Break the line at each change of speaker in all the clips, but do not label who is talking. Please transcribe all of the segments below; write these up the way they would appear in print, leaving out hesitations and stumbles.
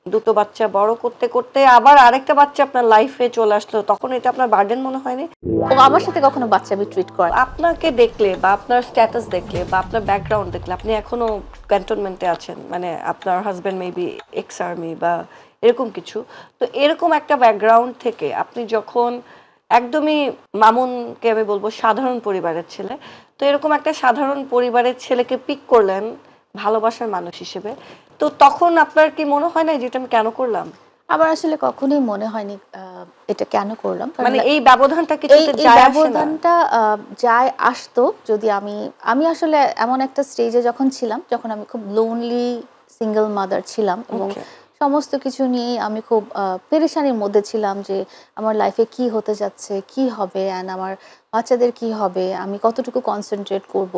দুটো বাচ্চা বড় করতে করতে আবার আরেকটা বাচ্চা আপনার লাইফে চলে আসলো, তখন এটা আপনার বার্ডেন মনে হয়নি?
ও আমার সাথে কখনো বাচ্চামি ট্রিট করে।
আপনাকে দেখলে বা আপনার স্ট্যাটাস দেখলে বা আপনার ব্যাকগ্রাউন্ড দেখলে আপনি এখনো ক্যান্টনমেন্টে আছেন, মানে আপনার হাজবেন্ড মেবি এক্স আর্মি বা এরকম কিছু, তো এরকম একটা ব্যাকগ্রাউন্ড থেকে আপনি যখন একদমই, মামুনকে আমি বলবো সাধারণ পরিবারের ছেলে, তো এরকম একটা সাধারণ পরিবারের ছেলেকে পিক করলেন ভালোবাসার মানুষ হিসেবে, তো তখন আপনার কি মনে হয় না যে এটা আমি কেন করলাম?
আমার আসলে কখনোই মনে হয়নি এটা কেন করলাম,
মানে এই ব্যবধানটা কিছুতে
এই
যায় আসে না?
ব্যবধানটা যায় আসতো যদি আমি আসলে এমন একটা স্টেজে যখন ছিলাম, যখন আমি খুব লোনলি সিঙ্গেল মাদার ছিলাম এবং সমস্ত কিছু নিয়ে আমি খুব পেরেশানির মধ্যে ছিলাম যে আমার লাইফে কি হতে যাচ্ছে, কি হবে, অ্যান্ড আমার বাচ্চাদের কি হবে, আমি কতটুকু কনসেন্ট্রেট করব।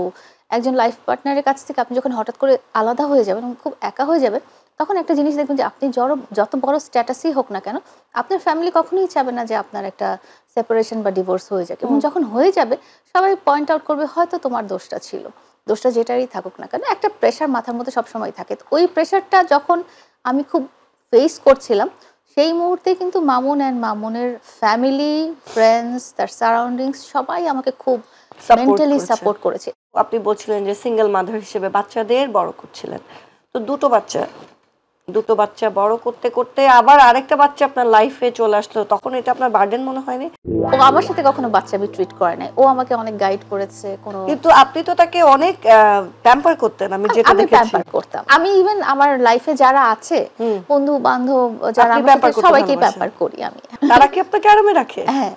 একজন লাইফ পার্টনারের কাছ থেকে আপনি যখন হঠাৎ করে আলাদা হয়ে যাবেন, খুব একা হয়ে যাবেন, তখন একটা জিনিস দেখবেন যে আপনি যত বড় স্ট্যাটাসই হোক না কেন, আপনার ফ্যামিলি কখনোই চাবে না যে আপনার একটা সেপারেশন বা ডিভোর্স হয়ে যাক, এবং যখন হয়ে যাবে সবাই পয়েন্ট আউট করবে হয়তো তোমার দোষটা ছিল, দোষটা যেটারই থাকুক না কেন, একটা প্রেশার মাথার মধ্যে সবসময় থাকে। তো ওই প্রেশারটা যখন আমি খুব ফেস করছিলাম, সেই মুহূর্তে কিন্তু মামুন অ্যান্ড মামুনের ফ্যামিলি, ফ্রেন্ডস, তার সারাউন্ডিংস সবাই আমাকে খুব মেন্টালি সাপোর্ট করেছে।
আপনি বলছিলেন যে সিঙ্গেল মাদার হিসেবে বাচ্চাদের বড় করছিলেন, তো দুটো বাচ্চা বড় করতে করতে আবার আরেকটা বাচ্চা আপনার লাইফে চলে আসলো, তখন এটা আপনার বার্ডেন মনে হয়নি?
ও আমার সাথে কখনো বাচ্চামি ট্রিট করে নাই, ও আমাকে অনেক গাইড করেছে।
কিন্তু আপনি তো তাকে অনেক প্যাম্পার করতেন, আমি যেটা দেখেছি।
প্যাম্পার করতাম, আমি ইভেন আমার লাইফে যারা আছে, বন্ধু বান্ধব যারা, সবাইকে প্যাম্পার করি আমি।
তারা কি আপনাকে আরামে রাখে?
হ্যাঁ,